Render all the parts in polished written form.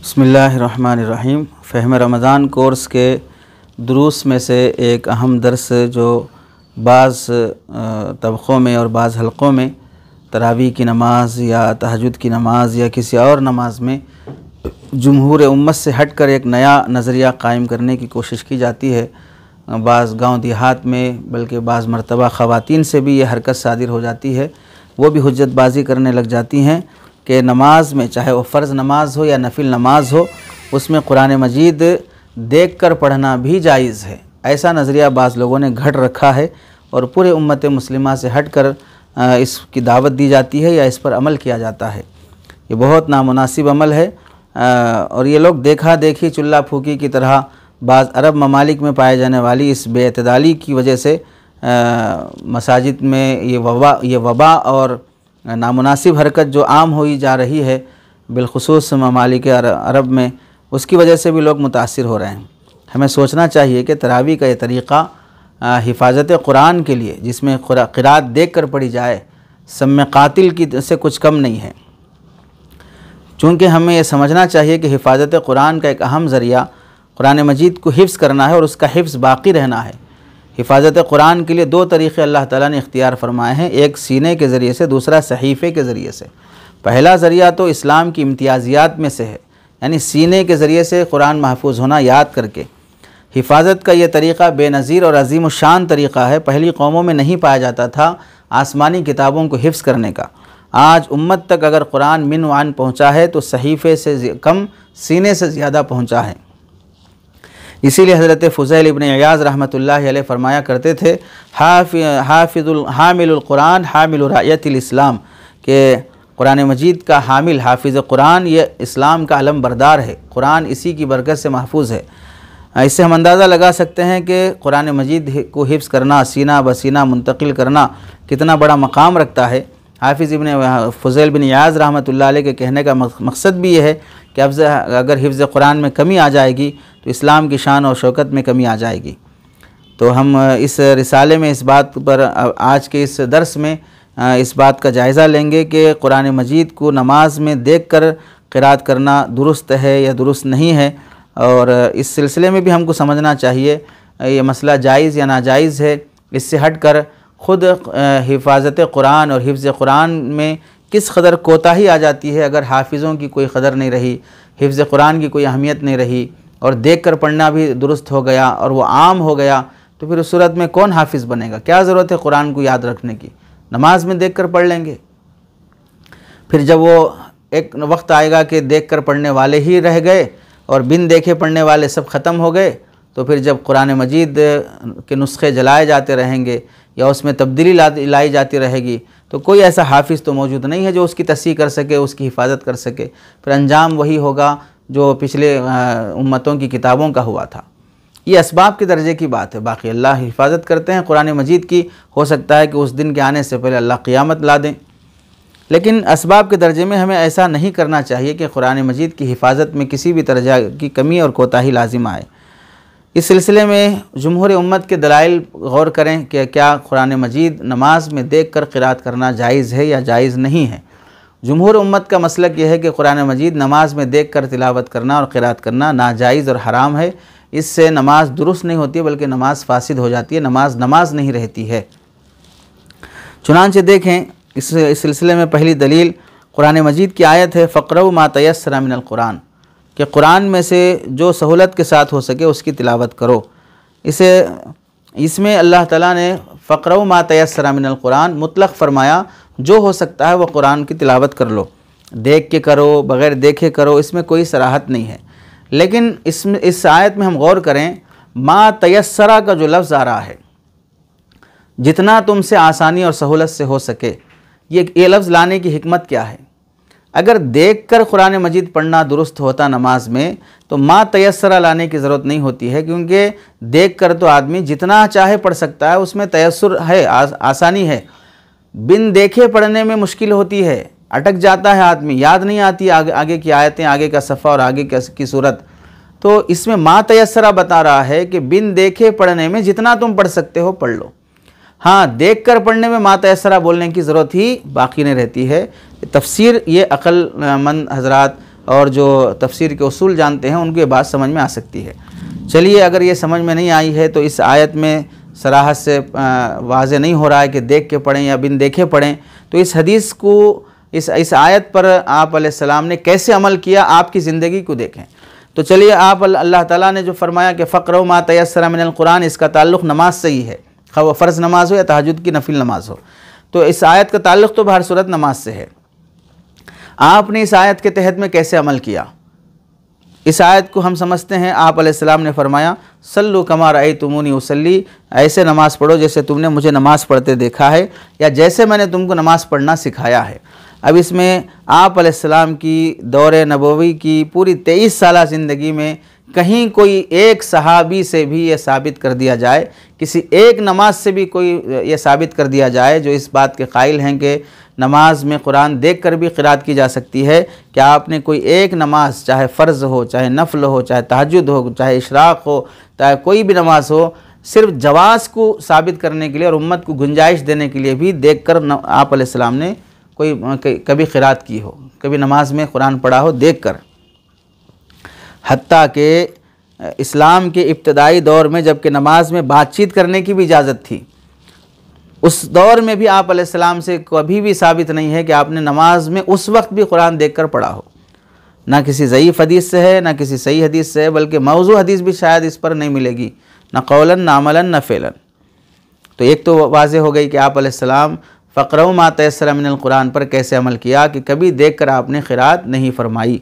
बिस्मिल्लाहिर्रहमानिर्रहीम। फ़हम रमज़ान कोर्स के दुरूस में से एक अहम दर्स जो बाज़ तबक़ों में और बाज़ हलक़ों में तरावी की नमाज या तहज्जुद की नमाज या किसी और नमाज में जमहूर उम्मत से हट कर एक नया नज़रिया कायम करने की कोशिश की जाती है। बाज़ गाँव देहात में बल्कि बाज़ मरतबा ख़वातीन से भी ये हरकत सादिर हो जाती है, वो भी हुज्जतबाज़ी करने लग जाती हैं कि नमाज में चाहे वो फ़र्ज़ नमाज हो या नफिल नमाज हो, उसमें कुरान मजीद देख कर पढ़ना भी जायज़ है। ऐसा नज़रिया बाज़ लोगों ने घड़ रखा है और पूरे उम्मत मुस्लिमा से हट कर इसकी दावत दी जाती है या इस पर अमल किया जाता है। ये बहुत नामुनासिब अमल है और ये लोग देखा देखी चुल्ला फूकी की तरह बाज़ अरब ममालिक में पाए जाने वाली इस बेअतदाली की वजह से मसाजिद में ये वबा और नामुनासिब हरकत जो आम हुई जा रही है बिलखुसूस ममालिक अरब में, उसकी वजह से भी लोग मुतासिर हो रहे हैं। हमें सोचना चाहिए कि तरावी का ये तरीक़ा हिफाजत कुरान के लिए, जिसमें क़िरात देख कर पढ़ी जाए, सम्मे कातिल की से कुछ कम नहीं है। चूँकि हमें ये समझना चाहिए कि हिफाजत कुरान का एक अहम ज़रिया कुरान मजीद को हिफ्ज़ करना है और उसका हिफ्ज़ बाक़ी रहना है। हिफाजत कुरान के लिए दो तरीक़े अल्लाह ताला ने इख्तियार फरमाए हैं, एक सीने के ज़रिए से, दूसरा सहीफ़े के ज़रिए से। पहला ज़रिया तो इस्लाम की इम्तियाज़ियात में से है, यानी सीने के ज़रिए से कुरान महफूज होना याद करके। हिफाजत का ये तरीक़ा बेनज़ीर और अज़ीम शान तरीक़ा है, पहली कौमों में नहीं पाया जाता था आसमानी किताबों को हिफ्ज़ करने का। आज उम्मत तक अगर कुरान मिन वान पहुँचा है तो सहीफ़े से कम सीने से ज़्यादा पहुँचा है। इसीलिए हज़रत फ़ुज़ैल इब्न इयाज़ रहमतुल्लाहि अलैह फरमाया करते थे, हामिलुल कुरान हामिलु रायतिल इस्लाम, के कुरान मजीद का हामिल हाफिज़ कुरान ये इस्लाम का अलम बरदार है, कुरान इसी की बरकत से महफूज है। इससे हम अंदाज़ा लगा सकते हैं कि कुरान मजीद को हिफ्ज़ करना, सीना बसीना मुंतकिल करना कितना बड़ा मकाम रखता है। हाफिज़ इब्न फ़ुज़ैल बिन इयाज़ रहमतुल्लाह अलैह के कहने का मकसद भी ये है कि अगर हिफ्ज़ कुरान में कमी आ जाएगी तो इस्लाम की शान और शौकत में कमी आ जाएगी। तो हम इस रिसाले में इस बात पर आज के इस दर्स में इस बात का जायज़ा लेंगे कि कुरान मजीद को नमाज में देख कर क़िरात करना दुरुस्त है या दुरुस्त नहीं है, और इस सिलसिले में भी हमको समझना चाहिए ये मसला जायज़ या नाजायज़ है। इससे हट कर ख़ुद हिफाजत कुरान और हिफ्ज़ कुरान में किस कदर कोताही आ जाती है अगर हाफिज़ों की कोई कदर नहीं रही, हिफ्ज़ कुरान की कोई अहमियत नहीं रही और देख कर पढ़ना भी दुरुस्त हो गया और वो आम हो गया, तो फिर उस सूरत में कौन हाफिज़ बनेगा? क्या ज़रूरत है कुरान को याद रखने की? नमाज में देख कर पढ़ लेंगे। फिर जब वो एक वक्त आएगा कि देख कर पढ़ने वाले ही रह गए और बिन देखे पढ़ने वाले सब ख़त्म हो गए, तो फिर जब कुरान मजीद के नुस्खे जलाए जाते रहेंगे या उसमें तब्दीली लाई जाती रहेगी, तो कोई ऐसा हाफिज़ तो मौजूद नहीं है जो उसकी तस्सीह कर सके, उसकी हिफाजत कर सके। फिर अंजाम वही होगा जो पिछले उम्मतों की किताबों का हुआ था। ये असबाब के दर्जे की बात है। बाकी अल्लाह हिफाजत करते हैं कुरान मजीद की। हो सकता है कि उस दिन के आने से पहले अल्लाह क़ियामत ला दें, लेकिन असबाब के दर्जे में हमें ऐसा नहीं करना चाहिए कि कुरान मजीद की हिफाजत में किसी भी दर्जा की कमी और कोताही लाजिम आए। इस सिलसिले में जमहूर उम्मत के दलाइल गौर करें कि क्या कुरान मजीद नमाज में देख कर क़िरात करना जायज़ है या जायज़ नहीं है। जमहूर उम्मत का मसलक यह है कि कुरान मजीद नमाज में देख कर तिलावत करना और क़िरात करना नाजायज़ और हराम है। इससे नमाज दुरुस्त नहीं होती बल्कि नमाज फासिद हो जाती है, नमाज नहीं रहती है। चुनांचे देखें इस सिलसिले में पहली दलील कुरान मजीद की आयत है, फ़क़रऊ मा तयस्सरा मिनल कुरान, कि कुरान में से जो सहूलत के साथ हो सके उसकी तिलावत करो। इसमें अल्लाह ताला ने फ़क़रऊ मा तयस्सरा मिनल कुरान मुतलक़ फरमाया, जो हो सकता है वह कुरान की तिलावत कर लो, देख के करो बग़ैर देखे करो, इसमें कोई सराहत नहीं है। लेकिन इस आयत में हम गौर करें, मा तयस्सरा का जो लफ्ज़ आ रहा है, जितना तुमसे आसानी और सहूलत से हो सके, ये लफ्ज़ लाने की हिकमत क्या है? अगर देख कर कुरान मजीद पढ़ना दुरुस्त होता नमाज में तो मा तयस्सरा लाने की ज़रूरत नहीं होती है, क्योंकि देख कर तो आदमी जितना चाहे पढ़ सकता है, उसमें तयस्सुर है, आसानी है। बिन देखे पढ़ने में मुश्किल होती है, अटक जाता है आदमी, याद नहीं आती आगे की आयतें, आगे का सफ़ा और आगे की सूरत। तो इसमें मा तयस्सरा बता रहा है कि बिन देखे पढ़ने में जितना तुम पढ़ सकते हो पढ़ लो। हाँ, देख कर पढ़ने में मा तयस्सरा बोलने की ज़रूरत ही बाकी नहीं रहती है। तफसीर ये अक़लमंद हज़रात और जो तफसीर के उसूल जानते हैं उनको ये बात समझ में आ सकती है। चलिए, अगर ये समझ में नहीं आई है तो इस आयत में सराहत से वाज़े नहीं हो रहा है कि देख के पढ़ें या बिन देखे पढ़ें, तो इस हदीस को, इस आयत पर आप अलैहिस्सलाम ने कैसे अमल किया, आपकी ज़िंदगी को देखें। तो चलिए, आप अल्लाह ताला ने जो फरमाया कि फ़क़रऊ मा तयस्सरा मिनल कुरान, इसका ताल्लुक़ नमाज से ही है, खा वो फ़र्ज़ नमाज हो या तहज्जुद की नफिल नमाज हो। तो इस आयत का ताल्लुक़ तो हर सूरत नमाज से है। आपने इस आयत के तहत में कैसे अमल किया? इस आयत को हम समझते हैं, आप अलैहिस्सलाम ने फरमाया सल्लु कमा रअयतुमूनी उसल्ली, ऐसे नमाज़ पढ़ो जैसे तुमने मुझे नमाज़ पढ़ते देखा है, या जैसे मैंने तुमको नमाज़ पढ़ना सिखाया है। अब इसमें आप अलैहिस्सलाम की दौरे नबवी की पूरी 23 साल ज़िंदगी में कहीं कोई एक सहाबी से भी ये साबित कर दिया जाए, किसी एक नमाज से भी कोई ये साबित कर दिया जाए जो इस बात के कायल हैं कि नमाज में कुरान देख कर भी क़िरात की जा सकती है, कि आपने कोई एक नमाज, चाहे फ़र्ज़ हो, चाहे नफल हो, चाहे तहज्जुद हो, चाहे इशराक़ हो, चाहे कोई भी नमाज हो, सिर्फ जवाज़ को साबित करने के लिए और उम्मत को गुंजाइश देने के लिए भी देख कर आप अलैहिस्सलाम ने कभी क़िरात की हो, कभी नमाज में कुरान पढ़ा हो देख कर। हत्ता के इस्लाम के इब्तदाई दौर में जबकि नमाज में बातचीत करने की भी इजाज़त थी, उस दौर में भी आप अलैहिस्सलाम से कभी भी साबित नहीं है कि आपने नमाज में उस वक्त भी कुरान देखकर पढ़ा हो। ना किसी ज़ईफ़ हदीस से है, ना किसी सही हदीस से है, बल्कि मौज़ू हदीस भी शायद इस पर नहीं मिलेगी, ना कौलन, ना अमलन, न फ़ेलन। तो एक तो वाज़े हो गई कि आप अलैहिस्सलाम फ़क़रऊ मा तयस्सरा मिनल कुरान पर कैसे अमल किया, कि कभी देख कर आपने क़िरात नहीं फरमाई।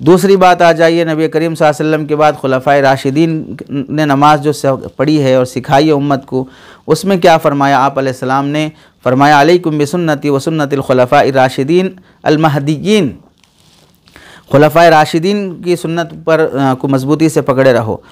दूसरी बात आ जाइए, नबी करीम सल्लल्लाहु अलैहि वसल्लम के बाद खुलफ़ाए राशिदीन ने नमाज जो पढ़ी है और सिखाई है उम्मत को, उसमें क्या फ़रमाया? आप अलैहिस्सलाम ने फ़रमाया अलैकुम बिसुन्नती व सुन्नतिल खुलफ़ाए राशिदीन अल महदीयीन, खुलफ़ाए राशिदीन की सुन्नत पर को मजबूती से पकड़े रहो।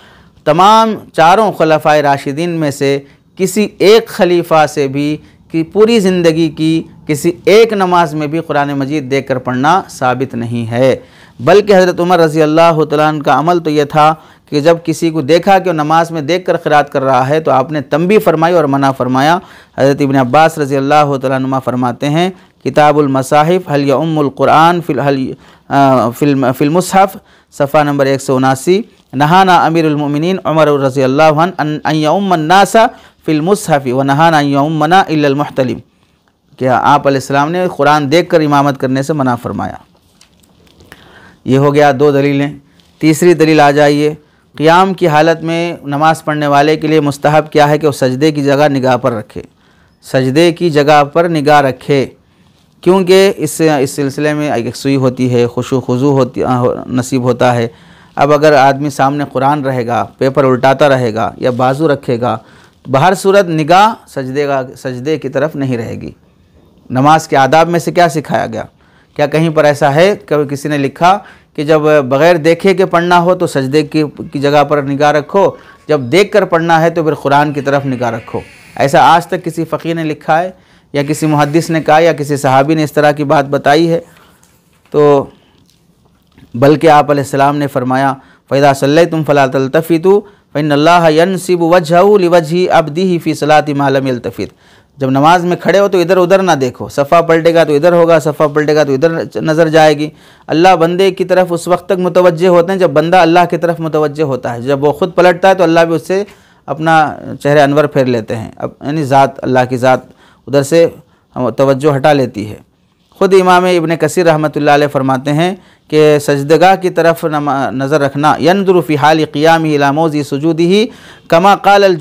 तमाम चारों खुलफ़ाए राशिदीन में से किसी एक खलीफा से भी कि पूरी ज़िंदगी की किसी एक नमाज में भी कुरान मजीद देख कर पढ़ना साबित नहीं है, बल्कि हज़रत उमर रज़ी अल्लाह तआला अन्हु का अमल तो यह था कि जब किसी को देखा कि वो नमाज में देख कर क़िरात कर रहा है तो आपने तंबीह फरमाई और मना फरमाया। हज़रत इब्न अब्बास रज़ी अल्लाह तआला अन्हुमा फरमाते हैं, किताबुल मसाहिफ़ हल यउम्मुल कुरान फिल मुसहफ़, सफ़ा नंबर 179, नहाना अमीरुल मोमिनीन उमर रज़ी अल्लाहु अन्हु अन यउम्मन नासा फिल मुसहफ़ व नहाना यउम्मना इल्लल मुहतलिम, क्या आप अलैहिस्सलाम ने कुरान देख कर इमामत करने से मना फरमाया। ये हो गया 2 दलीलें। तीसरी दलील आ जाइए, क़ियाम की हालत में नमाज़ पढ़ने वाले के लिए मुस्तहब क्या है कि वो सजदे की जगह निगाह पर रखे, सजदे की जगह पर निगाह रखे, क्योंकि इस सिलसिले में एक सुई होती है, खुशू खुजू होती नसीब होता है। अब अगर आदमी सामने कुरान रहेगा, पेपर उल्टाता रहेगा या बाजू रखेगा, बहर सूरत निगाह सजदे की तरफ नहीं रहेगी। नमाज के आदाब में से क्या सिखाया गया? क्या कहीं पर ऐसा है कभी किसी ने लिखा कि जब बग़ैर देखे के पढ़ना हो तो सजदे की जगह पर निगाह रखो, जब देख कर पढ़ना है तो फिर कुरान की तरफ निगाह रखो? ऐसा आज तक किसी फ़क़ीह ने लिखा है या किसी मुहद्दिस ने कहा या किसी सहाबी ने इस तरह की बात बताई है? तो बल्कि आप अलैहिस्सलाम ने फरमाया फ़इज़ा सल्लैतुम फ़ला तल्तफ़ितू फ़इन्नल्लाह यनसिबु वजहहु लिवजहि अब्दिही फ़ी सलाति मा लम यल्तफ़ित, जब नमाज में खड़े हो तो इधर उधर ना देखो, सफ़ा पलटेगा तो इधर होगा, सफ़ा पलटेगा तो इधर नज़र जाएगी। अल्लाह बंदे की तरफ उस वक्त तक मुतवज्जे होते हैं जब बंदा अल्लाह की तरफ मुतवज्जे होता है। जब वो ख़ुद पलटता है तो अल्लाह भी उससे अपना चेहरे अनवर फेर लेते हैं, अब यानी ज़ात, अल्लाह की ज़ात उधर से तवज्जो हटा लेती है। ख़ुद इमाम इब्न कसीर रहमतुल्लाह अलैह फरमाते हैं कि सजदगाह की तरफ नज़र रखना, यंजुरु फ़ी हाल क़ियामिही इला मौज़ि सुजूदिही कमा क़ाल अल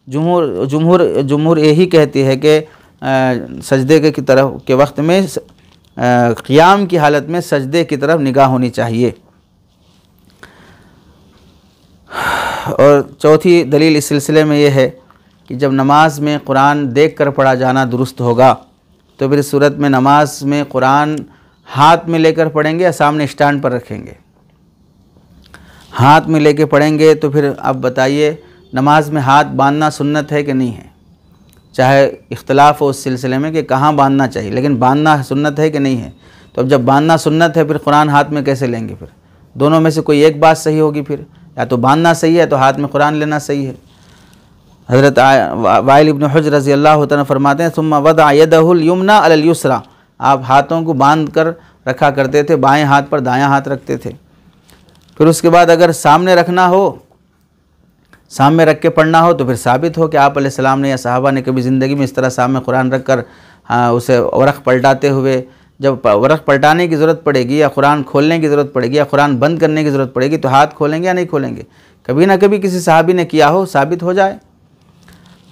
जुमहूर यही कहती है कि सजदे की तरफ के वक्त में क़ियाम की हालत में सजदे की तरफ निगाह होनी चाहिए। और चौथी दलील इस सिलसिले में ये है कि जब नमाज में कुरान देख कर पढ़ा जाना दुरुस्त होगा तो फिर इस सूरत में नमाज में कुरान हाथ में लेकर पढ़ेंगे या सामने स्टैंड पर रखेंगे? हाथ में लेके पढ़ेंगे तो फिर अब बताइए नमाज में हाथ बांधना सुन्नत है कि नहीं है? चाहे इख्तलाफ हो उस सिलसिले में कि कहाँ बांधना चाहिए, लेकिन बांधना सुन्नत है कि नहीं है? तो अब जब बांधना सुन्नत है फिर कुरान हाथ में कैसे लेंगे? फिर दोनों में से कोई एक बात सही होगी, फिर या तो बांधना सही है तो हाथ में कुरान लेना सही है। हज़रत वाइल इब्न हुज्र रज़ी अल्लाह तआला फरमाते हैं सुम्मा वदा यदहुल युमना अलल युसरा, आप हाथों को बांध कर रखा करते थे, बाएं हाथ पर दायां हाथ रखते थे। फिर उसके बाद अगर सामने रखना हो, सामने रख के पढ़ना हो, तो फिर साबित हो कि आप अलैहिस्सलाम ने या सहाबा ने कभी ज़िंदगी में इस तरह सामने कुरान रख कर उसे वरक़ पलटाते हुए, जब वरक़ पलटाने की ज़रूरत पड़ेगी या कुरान खोलने की ज़रूरत पड़ेगी या कुरान बंद करने की ज़रूरत पड़ेगी तो हाथ खोलेंगे या नहीं खोलेंगे? कभी ना कभी किसी सहाबी ने किया हो, साबित हो जाए।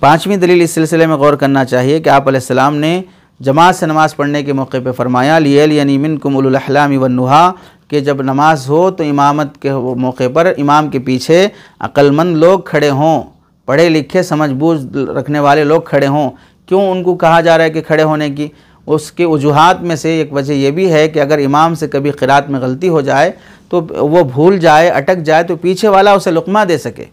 पाँचवीं दलील इस सिलसिले में गौर करना चाहिए कि आप अलैहिस्सलाम ने जमात से नमाज़ पढ़ने के मौके पर फरमाया लियलियनी मिनकुम उलुल अहलामी वन्नुहा, कि जब नमाज हो तो इमामत के मौके पर इमाम के पीछे अक्लमंद लोग खड़े हों, पढ़े लिखे समझ बूझ रखने वाले लोग खड़े हों। क्यों उनको कहा जा रहा है कि खड़े होने की? उसके वजूहात में से एक वजह यह भी है कि अगर इमाम से कभी क़िरात में गलती हो जाए तो वो भूल जाए, अटक जाए, तो पीछे वाला उसे लुक़मा दे सके।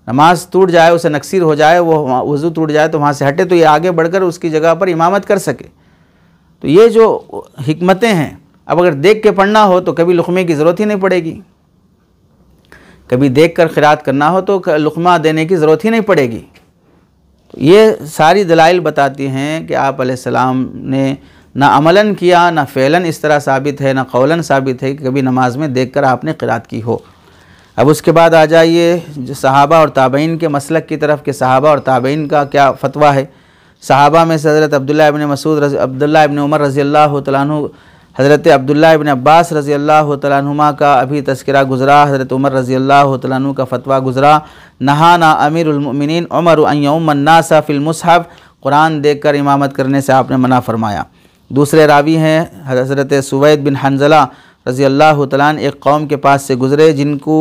नमाज टूट जाए, उसे नक्सीर हो जाए, वो वज़ू टूट जाए तो वहाँ से हटे तो ये आगे बढ़कर उसकी जगह पर इमामत कर सके। तो ये जो हिकमतें हैं, अब अगर देख के पढ़ना हो तो कभी लुक़मे की ज़रूरत ही नहीं पड़ेगी, कभी देख कर क़िरात करना हो तो लुक़मा देने की ज़रूरत ही नहीं पड़ेगी। तो ये सारी दलाइल बताती हैं कि आप अलैहिस्सलाम ने ना अमलन किया, ना फ़ेलन इस तरह साबित है, ना कौलन साबित है कि कभी नमाज में देख कर आपने क़िरात की हो। अब उसके बाद आ जाइए जो सहाबा और ताबईन के मसलक की तरफ कि सहाबा और ताबईन का क्या फ़तवा है। सहाबा में से हज़रत अब्दुल्लाह इब्न मसूद, अब्दुल्लाह इब्न उमर रज़ी अल्लाह तआला अन्हु, हज़रत अब्दुल्लाह इब्न अब्बास रज़ी अल्लाह तआला अन्हुमा का अभी तज़किरा गुज़रा, हज़रत उमर रज़ी अल्लाह तआला अन्हु का फ़तवा गुज़रा, नहाना अमीरुल मुमिनीन उमर अन यउम्मन नासा फिल मुसहफ़, कुरान देख कर इमामत करने से आपने मना फरमाया। दूसरे रावी हैं हज़रत सुवैद बिन हंज़ला रज़ी अल्लाह तआला अन्हु, एक कौम के पास से गुज़रे जिनको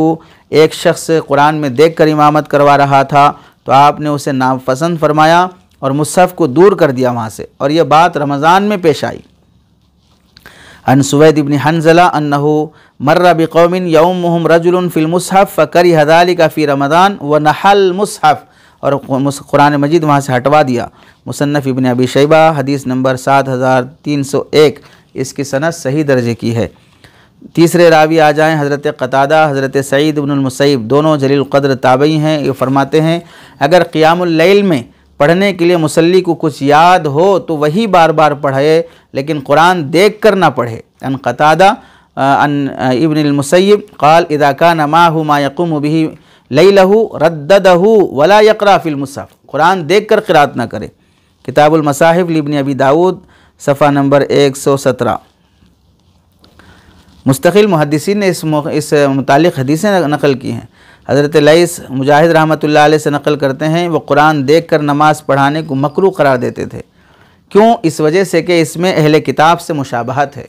एक शख्स कुरान में देख कर इमामत करवा रहा था, तो आपने उसे नापसंद फरमाया और मुसहफ़ को दूर कर दिया वहाँ से, और यह बात रमज़ान में पेश आई। अन सुवैद इब्न हंज़ला अन्नहु मर्रा बिक़ौमिन यउमुहुम रजुलुन फिल मुसहफ़ फ़करिह ज़ालिका फ़ी रमज़ान व नहल मुसहफ़, और कुरान मजीद वहाँ से हटवा दिया। मुसन्नफ़ इब्न अबी शैबा हदीस नंबर 7301, इसकी सनद सही दर्जे की है। तीसरे रावी आ जाएँ हज़रत क़तादा, हज़रत सईद इब्नुल मुसय्यब, दोनों जलील क़द्र ताबई हैं। ये फरमाते हैं अगर क़ियामुल लैल में पढ़ने के लिए मुसल्ली को कुछ याद हो तो वही बार बार पढ़े, लेकिन कुरान देख कर ना पढ़े। अन क़तादा अन इब्नुल मुसय्यब क़ाल इज़ा काना माहु मा यक़ूमु बिही लैलहु रद्ददहु वला यक़रा फ़िल मुसहफ़, कुरान देख कर क़िरात ना करे। किताबुल मसाहिफ़ लिब्न अबी दाऊद सफ़ा नंबर 117। मुस्तक़िल मुहद्दिसीन ने इस मुतालिक हदीसें नक़ल की हैं। हज़रत लैस मुजाहिद रहमतुल्लाह अलैह से नक़ल करते हैं वो कुरान देख कर नमाज़ पढ़ाने को मकरूह करार देते थे। क्यों? इस वजह से कि इसमें अहले किताब से मुशाबहत है।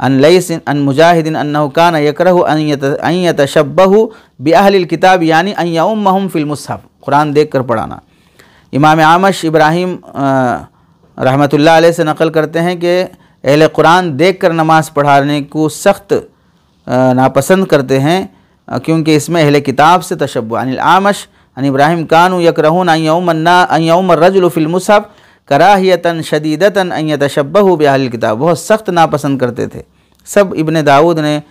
अन लैस अन मुजाहिदिन अन्नहु कान यकरहु अन यतशब्बहु बि अहलिल किताब यानी अन यउम्महुम फिल मुसहफ़, कुरान देख कर पढ़ाना। इमाम आमश इब्राहीम रहमतुल्लाह अलैह से नक़ल करते हैं कि अहले कुरान देख कर नमाज़ पढ़ाने को सख्त नापसंद करते हैं, क्योंकि इसमें अहले किताब से तशब्बुह। अनिल आमश अन इब्राहीम कानू यकरहून अन यउम्म रजुल फिल मुसहफ़ कराहियतन शदीदतन अन यतशब्बहु बि अहलिल किताब, बहुत सख्त नापसंद करते थे। सब इब्न दाऊद ने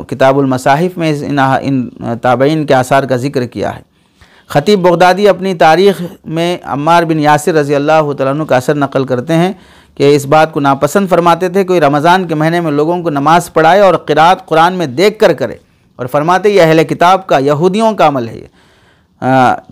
किताबुल मसाहिफ़ में इन ताबईन के आसार का ज़िक्र किया है। ख़तीब बगदादी अपनी तारीख़ में अम्मार बिन यासिर रज़ी अल्लाह तआला अन्हु का असर नक़ल करते हैं कि इस बात को नापसंद फरमाते थे कोई रमज़ान के महीने में लोगों को नमाज़ पढ़ाए और क़िरात कुरान में देख कर करे, और फरमाते यह अहले किताब का, यहूदियों का अमल है। ये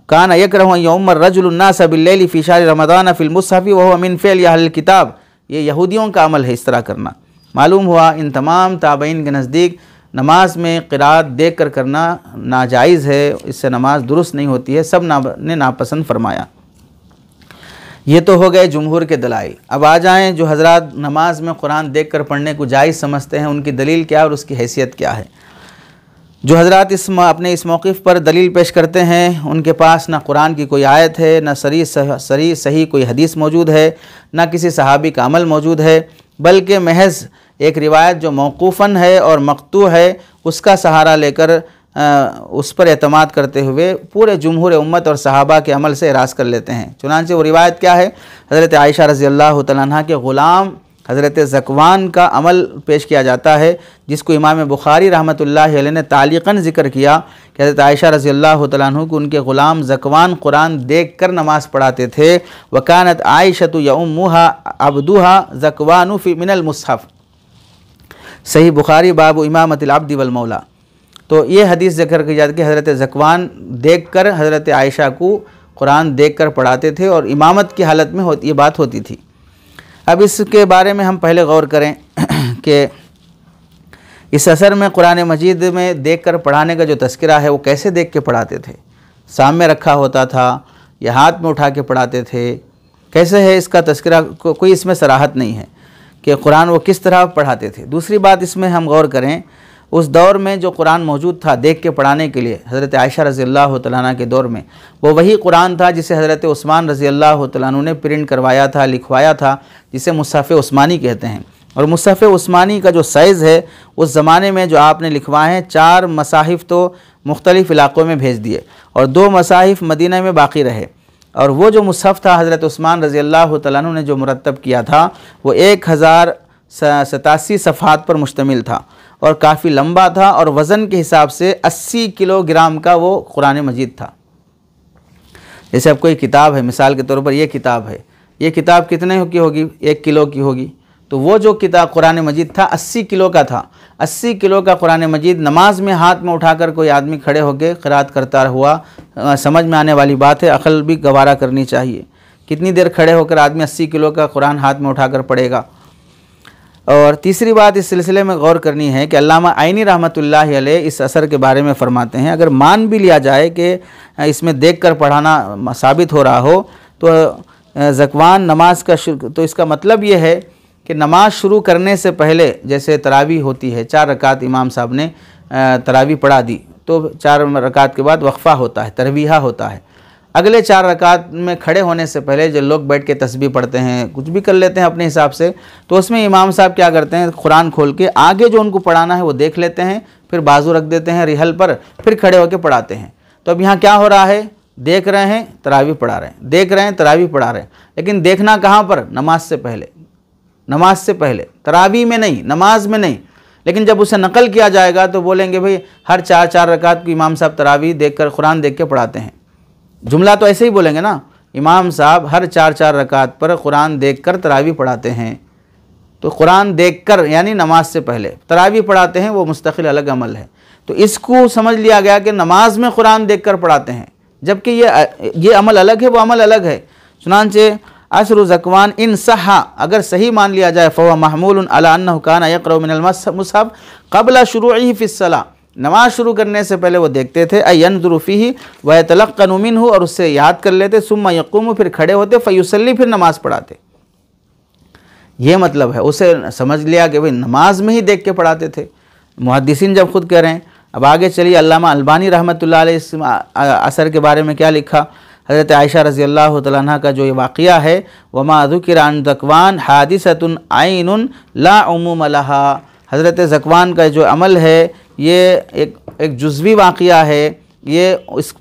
कान यकरहु यउम्म रजुलुन नास बिल्लैलि फ़ी शहर रमज़ान फ़िल मुसहफ़ व हुवा मिन फ़िअल अहलिल किताब, ये यहूदियों का अमल है इस तरह करना। मालूम हुआ इन तमाम ताबईन के नज़दीक नमाज में क़िरात देख कर करना नाजायज़ है, इससे नमाज दुरुस्त नहीं होती है, सब ने नापसंद फरमाया। ये तो हो गए जुमहूर के दलाइल। अब आ जाएँ जो हज़रात नमाज में कुरान देख कर पढ़ने को जायज़ समझते हैं, उनकी दलील क्या और उसकी हैसियत क्या है। जो हज़रात अपने इस मौक़िफ़ पर दलील पेश करते हैं उनके पास ना कुरान की कोई आयत है, ना सही कोई हदीस मौजूद है, ना किसी सहाबी का अमल मौजूद है, बल्कि महज़ एक रिवायत जो मौक़ूफ़न है और मक़तू है उसका सहारा लेकर उस पर एतमाद करते हुए पूरे जुमहूर उम्मत और सहाबा के अमल से इराज़ कर लेते हैं। चुनांचे वो रिवायत क्या है, हज़रत आयशा रज़ी अल्लाह तआला अन्हा के ग़ुलाम हज़रत ज़कवान का अमल पेश किया जाता है, जिसको इमाम बुखारी रहमतुल्लाहि अलैह ने तालिक़न ज़िक्र किया कि हज़रत आयशा रज़ी अल्लाह तआला अन्हा को उनके ग़ुलाम ज़कवान कुरान देख कर नमाज़ पढ़ाते थे। वकानत आयशतु यउम्मुहा अब्दुहा ज़कवानु फ़ी मिनल मुसहफ़, सही बुखारी बाब इमामतिल अब्दी वल मौला। तो ये हदीस ज़िक्र की जाती है कि हज़रत ज़कवान देखकर हज़रत आयशा को कुरान देखकर पढ़ाते थे और इमामत की हालत में ये बात होती थी। अब इसके बारे में हम पहले गौर करें कि इस असर में कुरान मजीद में देखकर पढ़ाने का जो तज़किरा है वो कैसे देख के पढ़ाते थे, सामने रखा होता था या हाथ में उठा के पढ़ाते थे, कैसे है इसका तज़किरा कोई इसमें सराहत नहीं है कि कुरान वो किस तरह पढ़ाते थे। दूसरी बात इसमें हम गौर करें, उस दौर में जो कुरान मौजूद था देख के पढ़ाने के लिए हज़रत आयशा रज़ी अल्लाह तआला अन्हा के दौर में, वो वही कुरान था जिसे हज़रत उस्मान रज़ी अल्लाह तआला अन्हु ने प्रिंट करवाया था, लिखवाया था, जिसे मुसहफ़ उस्मानी कहते हैं। और मुसहफ़ उस्मानी का जो साइज़ है उस ज़माने में जो आपने लिखवाए हैं, 4 मसाहिफ़ तो मुख्तलिफ़ इलाक़ों में भेज दिए और 2 मसाहिफ़ मदीना में बाकी रहे। और वो जो मुसहफ़ था हज़रत उस्मान रज़ी अल्लाह तआला अन्हु ने जो मुरतब किया था वो 1087 सफ़हात पर मुश्तमिल था और काफ़ी लंबा था और वज़न के हिसाब से 80 किलोग्राम का वो कुरान मजीद था। जैसे अब कोई किताब है, मिसाल के तौर पर ये किताब है, ये किताब कितने की होगी? 1 किलो की होगी। तो वो जो किताब कुरान मजीद था 80 किलो का था। 80 किलो का कुरान मजीद नमाज में हाथ में उठाकर कोई आदमी खड़े होकर क़िरात करता हुआ समझ में आने वाली बात है, अक़ल भी गवारा करनी चाहिए। कितनी देर खड़े होकर आदमी 80 किलो का कुरान हाथ में उठाकर पढ़ेगा। और तीसरी बात इस सिलसिले में गौर करनी है कि अल्लामा आइनी रहमतुल्लाहि अलैह इस असर के बारे में फ़रमाते हैं, अगर मान भी लिया जाए कि इसमें देख कर पढ़ाना साबित हो रहा हो तो ज़कवान नमाज का तो इसका मतलब ये है कि नमाज शुरू करने से पहले, जैसे तरावी होती है, 4 रकात इमाम साहब ने तरावी पढ़ा दी तो 4 रकात के बाद वक्फ़ा होता है, तरवीहा होता है। अगले 4 रकात में खड़े होने से पहले जो लोग बैठ के तस्बीह पढ़ते हैं, कुछ भी कर लेते हैं अपने हिसाब से, तो उसमें इमाम साहब क्या करते हैं, कुरान खोल के आगे जो उनको पढ़ाना है वो देख लेते हैं, फिर बाजू रख देते हैं रिहल पर, फिर खड़े होकर पढ़ाते हैं। तो अब यहाँ क्या हो रहा है, देख रहे हैं तरावी पढ़ा रहे हैं, देख रहे हैं तरावी पढ़ा रहे हैं, लेकिन देखना कहाँ पर? नमाज से पहले, नमाज से पहले, तरावी में नहीं, नमाज में नहीं। लेकिन जब उसे नकल किया जाएगा तो बोलेंगे भाई हर 4 रकात को इमाम साहब तरावी देख कर कुरान देख के पढ़ाते हैं। जुमला तो ऐसे ही बोलेंगे ना, इमाम साहब हर 4 रकात पर कुरान देखकर तरावी पढ़ाते हैं। तो कुरान देखकर यानी नमाज से पहले, तरावी पढ़ाते हैं वो मुस्तकिल अलग अमल है। तो इसको समझ लिया गया कि नमाज में कुरान देखकर पढ़ाते हैं, जबकि ये अमल अलग है, वो अमल अलग है। चुनांचे असरु ज़कवान इन सहा, अगर सही मान लिया जाए, फ़हुव महमूलुन अला अन्नहु काना यक़रअु मिनल मुसहफ़ क़ब्ल शुरूइही फ़िस्सलाह, नमाज शुरू करने से पहले वो देखते थे, यंज़ुरु फ़ीही व यतलक़्क़नु मिन्हु, और उससे याद कर लेते, सुम्मा यक़ूमु, फिर खड़े होते, फ़युसल्ली, फिर नमाज पढ़ाते। ये मतलब है, उसे समझ लिया कि भाई नमाज में ही देख के पढ़ाते थे। मुहद्दिसीन जब खुद कह रहे हैं। अब आगे चलिए, अल्लामा अलबानी रहमतुल्लाह अलैह इस असर के बारे में क्या लिखा। हज़रत आयशा रज़ी अल्लाह तआला अन्हा का जो ये वाक़िया है, वमा ज़ुकिरा अन ज़कवान हादिसतुन आइनुन ला उमूम लहा, हज़रत ज़कवान का जो अमल है ये एक जुज़वी वाक़िया है, ये इस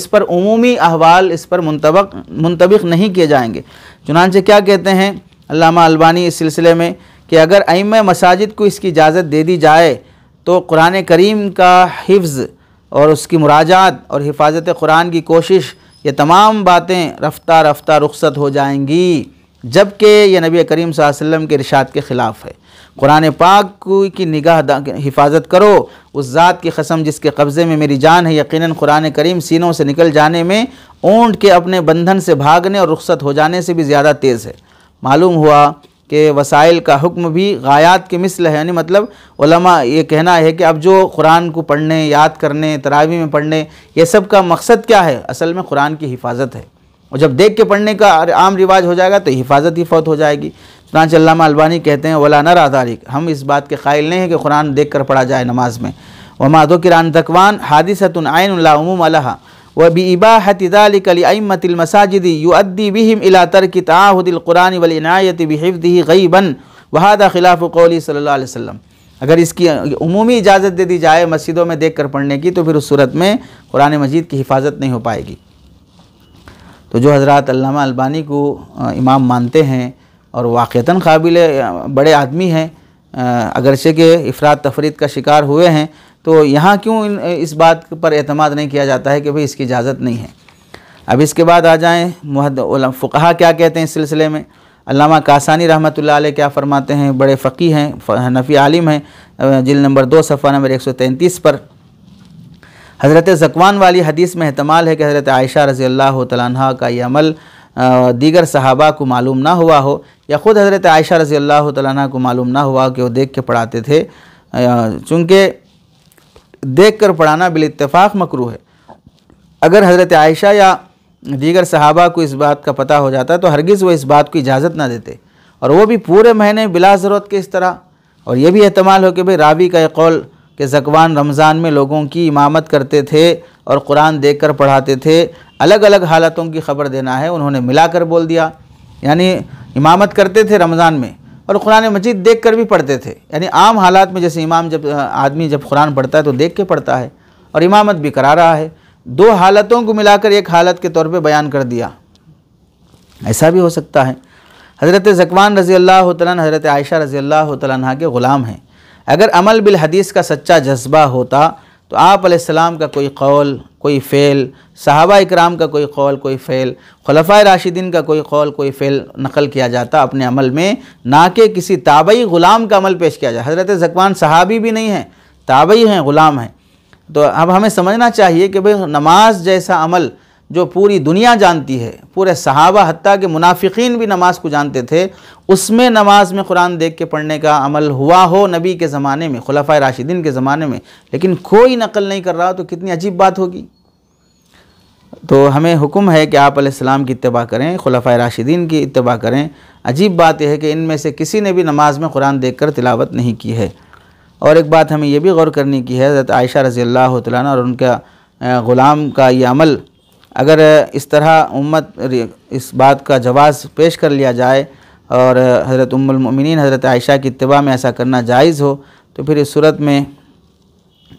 पर उमूमी अहवाल इस पर मुंतबिक नहीं किए जाएंगे। चुनांचे क्या कहते हैं अल्लामा अलबानी इस सिलसिले में कि अगर अइम्मा मसाजिद को इसकी इजाज़त दे दी जाए तो कुरान करीम का हिफ्ज़ और उसकी मुराजात और हिफाजत कुरान की कोशिश, ये तमाम बातें रफ्ता रफ्ता रुखसत हो जाएंगी, जबकि ये नबी करीम सल्लल्लाहु अलैहि वसल्लम के इरशाद के ख़िलाफ़ है। कुरान पाक की निगाह हिफाजत करो, उस ज़ात की कसम जिसके कब्ज़े में मेरी जान है, यकीनन कुरान करीम सीनों से निकल जाने में ऊँट के अपने बंधन से भागने और रुखसत हो जाने से भी ज़्यादा तेज़ है। मालूम हुआ कि वसाइल का हुक्म भी गायात के मिसल है, यानी मतलब उलमा ये कहना है कि अब जो कुरान को पढ़ने, याद करने, तरावी में पढ़ने, ये सब का मकसद क्या है? असल में कुरान की हिफाजत है। और जब देख के पढ़ने का आम रिवाज हो जाएगा तो हिफाजत ही फौत हो जाएगी। चुनांचे अल्लामा अलबानी कहते हैं वला नरा ज़ालिक, हम इस बात के कायल नहीं है कि कुरान देख कर पढ़ा जाए नमाज में। वमा ज़ुकिरा अन ज़कवान हादिसतुन आइनुन ला उमूम लहा व बिइबाहति ज़ालिका लिअइम्मतिल मसाजिद युअद्दी बिहिम इला तर्कि तआहुदिल कुरान वल इनायति बिहिफ्ज़िही गैबन व हाज़ा खिलाफ़ क़ौली सल्लल्लाहु अलैहि वसल्लम। अगर इसकी उमूमी इजाज़त दे दी जाए मस्जिदों में देख कर पढ़ने की, तो फिर उस सूरत में कुरान मजीद की हिफाजत नहीं हो पाएगी। तो जो हज़रात अल्लामा अलबानी को इमाम मानते हैं और वाक़तन काबिल बड़े आदमी हैं, अगरचे के इफ़रात तफरीत का शिकार हुए हैं, तो यहाँ क्यों इस बात पर एतमाद नहीं किया जाता है कि भाई इसकी इजाज़त नहीं है। अब इसके बाद आ जाएँ फ़ुक़हा क्या कहते हैं इस सिलसिले में। अल्लामा कासानी रहमतुल्लाह अलैह क्या फरमाते हैं, बड़े फ़क़ीह हैं, हनफ़ी आलिम हैं, जिल्द नंबर 2 सफ़ा नंबर 133 पर हज़रत ज़कवान वाली हदीस में एहतमाल है कि हज़रत आयशा रज़ी अल्लाह तआला अन्हा का ये अमल दीगर सहाबा को मालूम ना हुआ हो, या ख़ुद हज़रत आयशा रज़ी अल्लाह तआला अन्हा को मालूम ना हुआ कि वो देख के पढ़ाते थे। चूँकि देख कर पढ़ाना बिल इत्तेफ़ाक़ मकरूह है। अगर हज़रत आयशा या दीगर सहाबा को इस बात का पता हो जाता तो हरगिज़ वो इस बात को इजाज़त ना देते, और वो भी पूरे महीने बिला ज़रूरत के इस तरह। और ये भी एहतमाल हो कि भाई रावी का एक कौल कि ज़कवान रमज़ान में लोगों की इमामत करते थे और कुरान देख कर पढ़ाते थे, अलग अलग हालतों की ख़बर देना है, उन्होंने मिलाकर बोल दिया। यानी इमामत करते थे रमज़ान में और कुरान मजीद देख कर भी पढ़ते थे। यानी आम हालात में जैसे आदमी जब कुरान पढ़ता है तो देख के पढ़ता है और इमामत भी करा रहा है, दो हालतों को मिलाकर एक हालत के तौर पे बयान कर दिया, ऐसा भी हो सकता है। हज़रत ज़कवान रज़ी अल्लाह तआला अन्हा हज़रत आयशा रज़ी अल्लाह तआला अन्हा के ग़ुलाम हैं। अगर अमल बिल हदीस का सच्चा जज्बा होता तो आप अलैहिस्सलाम का कोई कौल, कोई फ़ेल, सहाबा इकराम का कोई कौल, कोई फ़ेल, खुलफ़ाए राशिदीन का कोई कौल, कोई फ़ेल नकल किया जाता अपने अमल में, ना कि किसी ताबई ग़ुलाम का अमल पेश किया जाए। हज़रत ज़कवान सहाबी भी नहीं हैं, ताबई हैं, ग़ुलाम हैं। तो अब हमें समझना चाहिए कि भाई नमाज जैसा अमल जो पूरी दुनिया जानती है, पूरे सहाबा हत्ता के मुनाफिकीन भी नमाज को जानते थे, उसमें नमाज में कुरान देख के पढ़ने का अमल हुआ हो नबी के ज़माने में, खुलफ़ाए राशिदीन के ज़माने में, लेकिन कोई नकल नहीं कर रहा हो, तो कितनी अजीब बात होगी। तो हमें हुक्म है कि आप अलैहिस्सलाम की इत्तिबा करें, खुलफ़ाए राशिदीन की इत्तिबा करें। अजीब बात यह है कि इनमें से किसी ने भी नमाज में कुरान देख कर तिलावत नहीं की है। और एक बात हमें यह भी गौर करने की है, हज़रत आयशा रज़ी अल्लाह तआला अन्हा और उनका ग़ुलाम का ये अमल अगर इस तरह उम्मत इस बात का जवाज़ पेश कर लिया जाए और हज़रत उम्मुल मोमिनीन हज़रत आयशा की इत्तिबा में ऐसा करना जायज़ हो, तो फिर इस सूरत में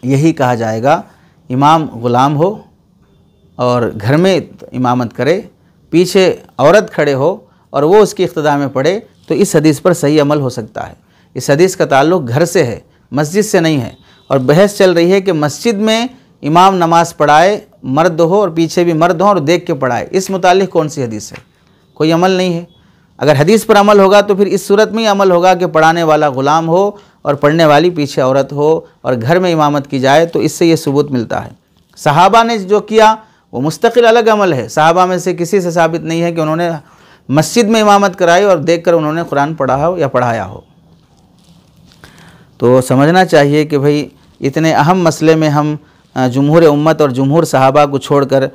यही कहा जाएगा इमाम ग़ुलाम हो और घर में इमामत करे, पीछे औरत खड़े हो और वो उसकी इक़्तिदा में पढ़े, तो इस हदीस पर सही अमल हो सकता है। इस हदीस का ताल्लुक़ घर से है, मस्जिद से नहीं है। और बहस चल रही है कि मस्जिद में इमाम नमाज पढ़ाए, मर्द हो और पीछे भी मर्द हो और देख के पढ़ाए, इस मुतालिक कौन सी हदीस है? कोई अमल नहीं है। अगर हदीस पर अमल होगा तो फिर इस सूरत में ही अमल होगा कि पढ़ाने वाला ग़ुलाम हो और पढ़ने वाली पीछे औरत हो और घर में इमामत की जाए, तो इससे ये सबूत मिलता है। सहाबा ने जो किया वो मुस्तकिल अलग अमल है। सहाबा में से किसी से साबित नहीं है कि उन्होंने मस्जिद में इमामत कराई और देख कर उन्होंने कुरान पढ़ा हो या पढ़ाया हो। तो समझना चाहिए कि भाई इतने अहम मसले में हम जुमहूर उम्मत और जुमहूर सहाबा को छोड़कर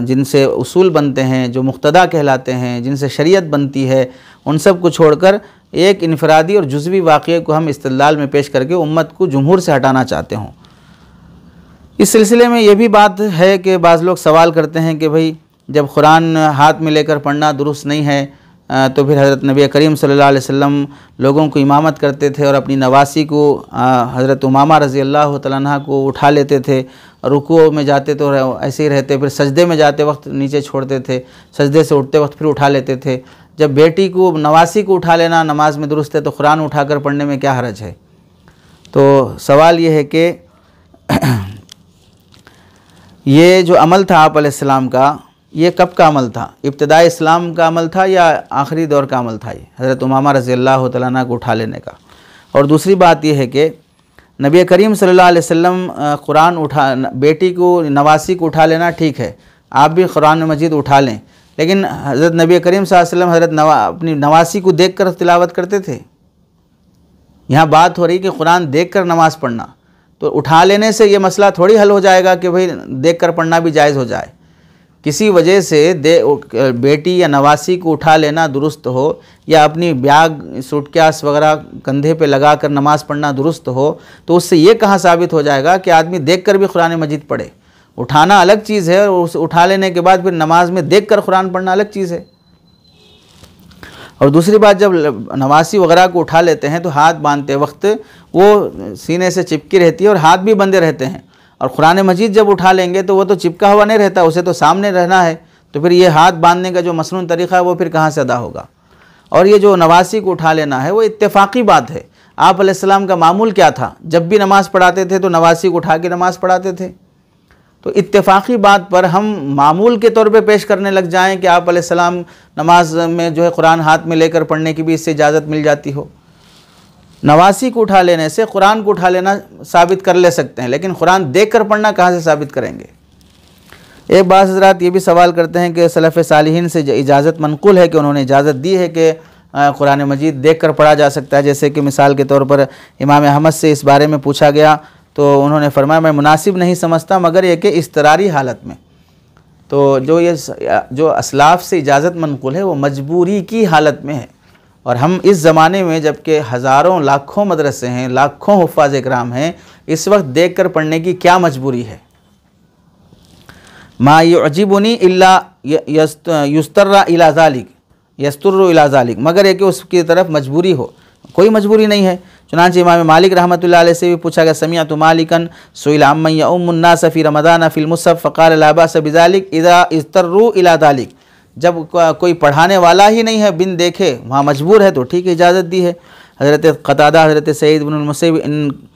जिनसे उसूल बनते हैं, जो मुक्तदा कहलाते हैं, जिनसे शरीयत बनती है, उन सब को छोड़कर एक इनफरादी और जुज़वी वाक़ये को हम इस्तिदलाल में पेश करके उम्मत को जुमहूर से हटाना चाहते हों। इस सिलसिले में ये भी बात है कि बाज़ लोग सवाल करते हैं कि भाई जब कुरान हाथ में लेकर पढ़ना दुरुस्त नहीं है, तो फिर हज़रत नबी करीम सल्लल्लाहु अलैहि वसल्लम लोगों को इमामत करते थे और अपनी नवासी को हज़रत उमामा रज़ी अल्लाह तआला अन्हा को उठा लेते थे, रुकू में जाते तो ऐसे ही रहते, फिर सजदे में जाते वक्त नीचे छोड़ते थे, सजदे से उठते वक्त फिर उठा लेते थे। जब बेटी को नवासी को उठा लेना नमाज में दुरुस्त है, तो कुरान उठाकर पढ़ने में क्या हरज है? तो सवाल ये है कि ये जो अमल था आप अलैहिस्सलाम का, ये कब का अमल था? इब्तिदाई इस्लाम का अमल था या आखिरी दौर का अमल था ये हज़रत उमामा रज़ी अल्लाह तआला अन्हा को उठा लेने का? और दूसरी बात यह है कि नबी करीम सल्लल्लाहु अलैहि वसल्लम कुरान उठा, बेटी को नवासी को उठा लेना ठीक है, आप भी कुरान मजीद उठा लें, लेकिन हज़रत नबी करीम सल्लल्लाहु अलैहि वसल्लम अपनी नवासी को देख कर तिलावत करते थे। यहाँ बात हो रही कि कुरान देख कर नमाज़ पढ़ना, तो उठा लेने से ये मसला थोड़ी हल हो जाएगा कि भाई देख कर पढ़ना भी जायज़ हो जाए। किसी वजह से बेटी या नवासी को उठा लेना दुरुस्त हो, या अपनी बैग सूटकेस वगैरह कंधे पे लगा कर नमाज़ पढ़ना दुरुस्त हो, तो उससे ये कहाँ साबित हो जाएगा कि आदमी देख कर भी कुरान मजीद पढ़े? उठाना अलग चीज़ है और उस उठा लेने के बाद फिर नमाज में देख कर कुरान पढ़ना अलग चीज़ है। और दूसरी बात, जब नवासी वगैरह को उठा लेते हैं तो हाथ बांधते वक्त वो सीने से चिपकी रहती है और हाथ भी बंधे रहते हैं, और कुरान मजीद जब उठा लेंगे तो वो तो चिपका हुआ नहीं रहता, उसे तो सामने रहना है, तो फिर ये हाथ बांधने का जो मसनून तरीक़ा है वो फिर कहाँ से अदा होगा? और ये जो नवासी को उठा लेना है वो इत्तेफाक़ी बात है। आप अलैहिस्सलाम का मामूल क्या था? जब भी नमाज़ पढ़ाते थे तो नवासी को उठा के नमाज़ पढ़ाते थे। तो इत्तेफाकी बात पर हम मामूल के तौर पे पेश करने लग जाएं कि आप अलैहिस्सलाम नमाज में जो है कुरान हाथ में लेकर पढ़ने की भी इससे इजाज़त मिल जाती हो। नवासी को उठा लेने से कुरान को उठा लेना साबित कर ले सकते हैं, लेकिन कुरान देख कर पढ़ना कहाँ से साबित करेंगे। एक बात हज़रात ये भी सवाल करते हैं कि सलफ़ सालिहीन से इजाज़त मनक़ूल है कि उन्होंने इजाज़त दी है कि कुरान मजीद देख कर पढ़ा जा सकता है। जैसे कि मिसाल के तौर पर इमाम अहमद से इस बारे में पूछा गया तो उन्होंने फरमाया मैं मुनासिब नहीं समझता मगर ये कि इस्तरारी हालत में। तो जो असलाफ़ से इजाज़त मनक़ूल है वो मजबूरी की हालत में है। और हम इस ज़माने में जबकि हज़ारों लाखों मदरसे हैं, लाखों हुफ़ाज़ इकराम हैं, इस वक्त देख कर पढ़ने की क्या मजबूरी है। मा युअजिबुनी इल्ला युस्तर्रा इला ज़ालिक यस्तुर्रु इला ज़ालिक, मगर ये कि उसकी तरफ मजबूरी हो, कोई मजबूरी नहीं है। चुनांचे इमाम मालिक रहमतुल्लाह अलैह से भी पूछा गया समिअतु मालिकन सुइला अम्मन यउम्मुन नास फी रमज़ान फिल मुसहफ़ फ़क़ाल ला बअस बिज़ालिक इज़ा इज़्तर्रू इला ज़ालिक। जब कोई पढ़ाने वाला ही नहीं है, बिन देखे वहाँ मजबूर है तो ठीक है, इजाज़त दी है। हज़रत क़तादा, हज़रत सईद इब्नुल मुसय्यब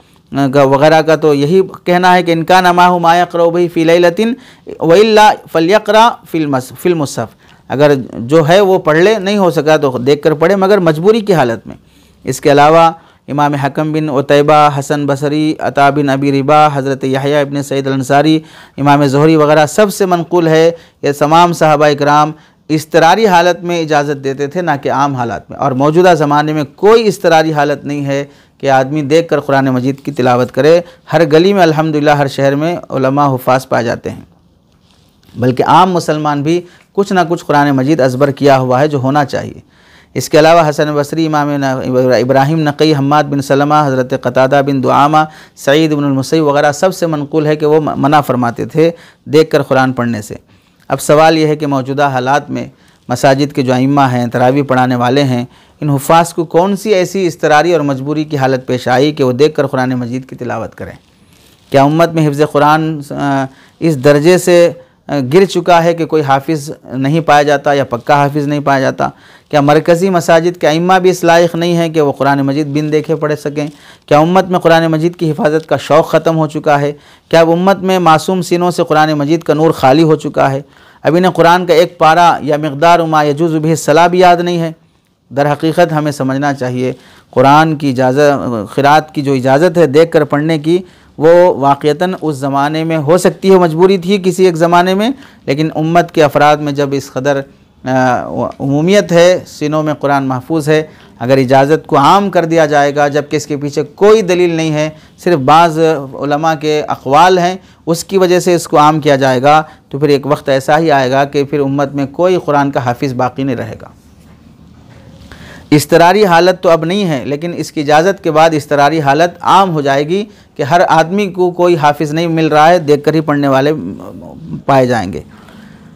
वग़ैरह का तो यही कहना है कि इनका नमाहु मा यक़रउ बिही फ़ी लैलतिन व इल्ला फ़ल्यक़रा फ़िल मुसहफ़, अगर जो है वो पढ़ ले, नहीं हो सका तो देख कर पढ़े मगर मजबूरी की हालत में। इसके अलावा इमाम हकम बिन उतैबा, हसन बसरी, अता बिन अबी रिबा, हज़रत यहया इब्न सईद अल-अंसारी, इमाम ज़ुहरी वग़ैरह सबसे मनक़ूल है ये तमाम सहाबा इकराम इस्तरारी हालत में इजाज़त देते थे, ना कि आम हालत में। और मौजूदा ज़माने में कोई इस्तरारी हालत नहीं है कि आदमी देख कर कुरान मजीद की तिलावत करे। हर गली में अल्हम्दुलिल्लाह हर शहर में उलमा हुफ़ाज़ पाए जाते हैं, बल्कि आम मुसलमान भी कुछ ना कुछ कुरान मजीद अज़बर किया हुआ है, जो होना चाहिए। इसके अलावा हसन बसरी, इमाम इब्राहिम नक़ी, हम्माद बिन सलमा, हज़रत क़तादा बिन दुआमा, सईद इब्नुल मुसय्यब वग़ैरह सबसे मनक़ूल है कि वो मना फरमाते थे देख कर कुरान पढ़ने से। अब सवाल यह है कि मौजूदा हालात में मसाजिद के जो अइम्मा हैं, तरावी पढ़ाने वाले हैं, इन हुफ़ाज़ को कौन सी ऐसी इस्तरारी और मजबूरी की हालत पेश आई कि वो देख कर कुरान मजीद की तिलावत करें। क्या उम्मत में हिफ्ज़ कुरान इस दर्जे से गिर चुका है कि कोई हाफिज़ नहीं पाया जाता या पक्का हाफिज़ नहीं पाया जाता? क्या मरकज़ी मसाजिद के अइम्मा भी इस लायक नहीं है कि वो कुरान मजीद बिन देखे पढ़ सकें? क्या उम्मत में कुरान मजीद की हिफाजत का शौक़ ख़त्म हो चुका है? क्या उम्मत में मासूम सीनों से कुरान मजीद का नूर खाली हो चुका है? अब इन्हें कुरान का एक पारा या मिक़दार मा यजूज़ु बिही सलाह भी याद नहीं है। दर हकीकत हमें समझना चाहिए कुरान की इजाज़त, क़िराअत की जो इजाज़त है देख कर पढ़ने की, वो वाक़यतन उस ज़माने में हो सकती है, मजबूरी थी किसी एक ज़माने में, लेकिन उम्मत के अफराद में जब इस कदर उमूमियत है, सीनों में कुरान महफूज है, अगर इजाज़त को आम कर दिया जाएगा जबकि इसके पीछे कोई दलील नहीं है, सिर्फ बाज़ उलमा के अक़वाल हैं, उसकी वजह से इसको आम किया जाएगा, तो फिर एक वक्त ऐसा ही आएगा कि फिर उम्मत में कोई कुरान का हाफिज़ बाकी नहीं रहेगा। इस्तरारी हालत तो अब नहीं है, लेकिन इसकी इजाज़त के बाद इस्तरारी हालत आम हो जाएगी कि हर आदमी को कोई हाफिज़ नहीं मिल रहा है, देख कर ही पढ़ने वाले पाए जाएंगे।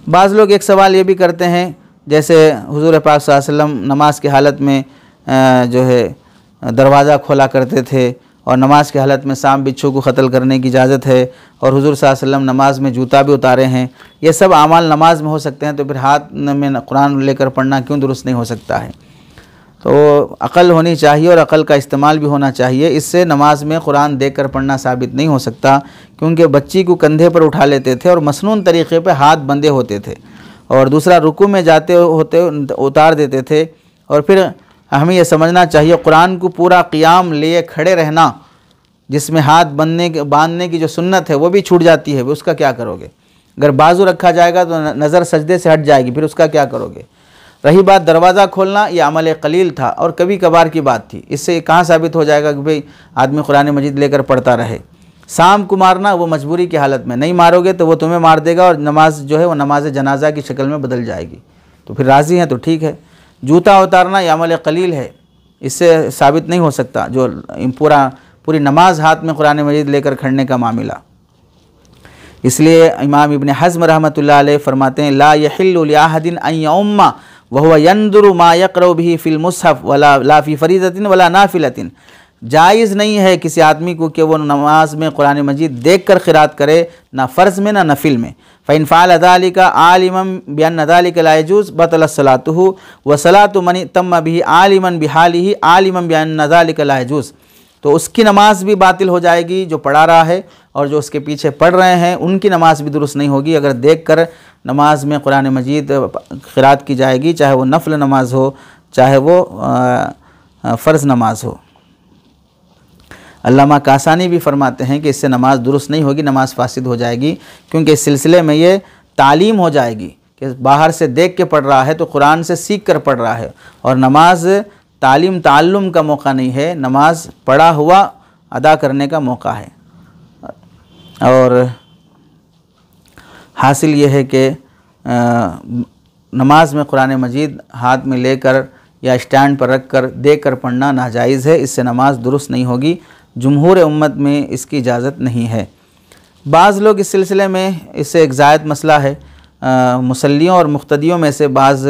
बाज़ लोग एक सवाल ये भी करते हैं, जैसे हुज़ूर पाक सल्लल्लाहु अलैहि वसल्लम नमाज की हालत में जो है दरवाज़ा खोला करते थे और नमाज की हालत में सांप बिच्छू को क़त्ल करने की इजाज़त है, और हुज़ूर सल्लल्लाहु अलैहि वसल्लम नमाज में जूता भी उतारे हैं। ये सब आमाल नमाज में हो सकते हैं, तो फिर हाथ में कुरान लेकर पढ़ना क्यों दुरुस्त नहीं हो सकता है? तो अक़ल होनी चाहिए और अक़ल का इस्तेमाल भी होना चाहिए। इससे नमाज में कुरान देख कर पढ़ना साबित नहीं हो सकता, क्योंकि बच्ची को कंधे पर उठा लेते थे और मसनून तरीक़े पर हाथ बंधे होते थे, और दूसरा रुकू में जाते होते उतार देते थे। और फिर हमें यह समझना चाहिए कुरान को पूरा क़ियाम लिए खड़े रहना, जिसमें हाथ बांधने की जो सुन्नत है वो भी छूट जाती है, उसका क्या करोगे? अगर बाजू रखा जाएगा तो नज़र सजदे से हट जाएगी, फिर उसका क्या करोगे? रही बात दरवाज़ा खोलना, यह अमल कलील था और कभी कभार की बात थी, इससे कहाँ साबित हो जाएगा कि भाई आदमी कुरान मजीद लेकर पढ़ता रहे। सांप को मारना वो मजबूरी की हालत में, नहीं मारोगे तो वो तुम्हें मार देगा और नमाज जो है वो नमाज जनाजा की शक्ल में बदल जाएगी, तो फिर राज़ी हैं तो ठीक है। जूता उतारना यह अमल कलील है, इससे साबित नहीं हो सकता जो पूरी नमाज हाथ में कुरान मजीद लेकर खड़ने का मामला। इसलिए इमाम इब्न हज़्म रहमतुल्लाह अलैह फरमाते हैं ला यहिल्लु लिअहदिन अन यउम्मा वहुव यंदुरु मा यक़रउ बिही फ़िल मुसहफ़ वला ला फ़ी फ़रीज़तिन वला नाफ़िलतिन। जायज़ नहीं है किसी आदमी को कि वो नमाज में कुरान मजीद देख कर क़िराअत करे, ना फ़र्ज़ में ना नफिल में। फ़इन फ़अल ज़ालिका आलिमन बिअन्न ज़ालिका ला यजूज़ बतलत सलातुहु व सलातु मन तम्म बिही आलिमन बिहालिही आलिमन बिअन्न ज़ालिका ला यजूज़। तो उसकी नमाज भी बातिल हो जाएगी जो पढ़ा रहा है, और जो उसके पीछे पढ़ रहे हैं उनकी नमाज भी दुरुस्त नहीं होगी अगर देख कर नमाज में कुरान मजीद क़िरात की जाएगी, चाहे वो नफल नमाज हो चाहे वो फ़र्ज़ नमाज हो। अल्लामा कासानी भी फरमाते हैं कि इससे नमाज दुरुस्त नहीं होगी, नमाज फासिद हो जाएगी, क्योंकि इस सिलसिले में ये तालीम हो जाएगी कि बाहर से देख के पढ़ रहा है तो कुरान से सीख कर पढ़ रहा है, और नमाज तालीम ताल्लुम का मौका नहीं है, नमाज पढ़ा हुआ अदा करने का मौका है। और हासिल ये है कि नमाज में कुरान मजीद हाथ में लेकर या स्टैंड पर रख कर देख कर पढ़ना नाजायज़ है, इससे नमाज दुरुस्त नहीं होगी। जुमहूर उम्मत में इसकी इजाज़त नहीं है। बाज़ लोग इस सिलसिले में, इससे एक ज़ायद मसला है, मुसल्लियों और मुक़्तदियों में से बाज़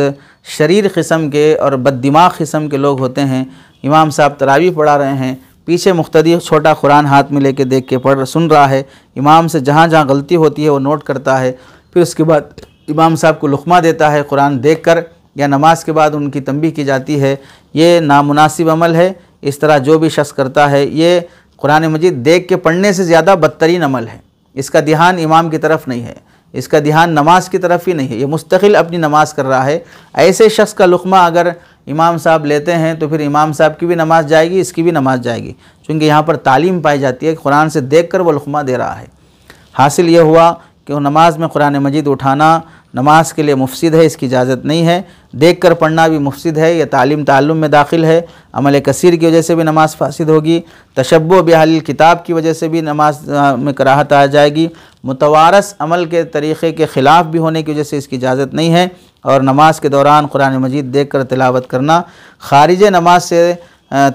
शरीर क़िस्म के और बददिमाग क़िस्म के लोग होते हैं। इमाम साहब तरावी पढ़ा रहे हैं, पीछे मुक़्तदी छोटा कुरान हाथ में लेके देख के सुन रहा है, इमाम से जहाँ जहाँ गलती होती है वो नोट करता है, फिर उसके बाद इमाम साहब को लुक़मा देता है कुरान देख कर, या नमाज के बाद उनकी तंबीह की जाती है। ये नामुनासिब अमल है। इस तरह जो भी शख्स करता है ये कुरान मजीद देख के पढ़ने से ज़्यादा बदतरीन अमल है। इसका ध्यान इमाम की तरफ नहीं है, इसका ध्यान नमाज की तरफ ही नहीं है, ये मुस्तकिल अपनी नमाज कर रहा है। ऐसे शख्स का लुक़मा अगर इमाम साहब लेते हैं तो फिर इमाम साहब की भी नमाज जाएगी, इसकी भी नमाज जाएगी, क्योंकि यहाँ पर तालीम पाई जाती है कि कुरान से देख कर वो लुक़मा दे रहा है। हासिल ये हुआ कि नमाज में कुरान मजीद उठाना नमाज के लिए मुफसिद है, इसकी इजाज़त नहीं है। देख कर पढ़ना भी मुफसिद है, यह तालीम ताल्लुम में दाखिल है। अमल कसीर की वजह से भी नमाज फासिद होगी। तशब्बुह बिअहलिल किताब की वजह से भी नमाज में कराहत आ जाएगी। मुतवारस अमल के तरीक़े के ख़िलाफ़ भी होने की वजह से इसकी इजाज़त नहीं है। और नमाज के दौरान कुरान मजीद देख कर तिलावत करना ख़ारिज नमाज से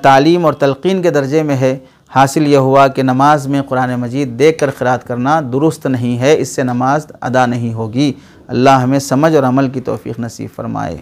तालीम और तलक़ीन के दर्जे में है। हासिल यह हुआ कि नमाज में कुरान मजीद देख कर क़िरात करना दुरुस्त नहीं है, इससे नमाज अदा नहीं होगी। अल्लाह हमें समझ और अमल की तौफ़ीक़ नसीब फ़रमाए।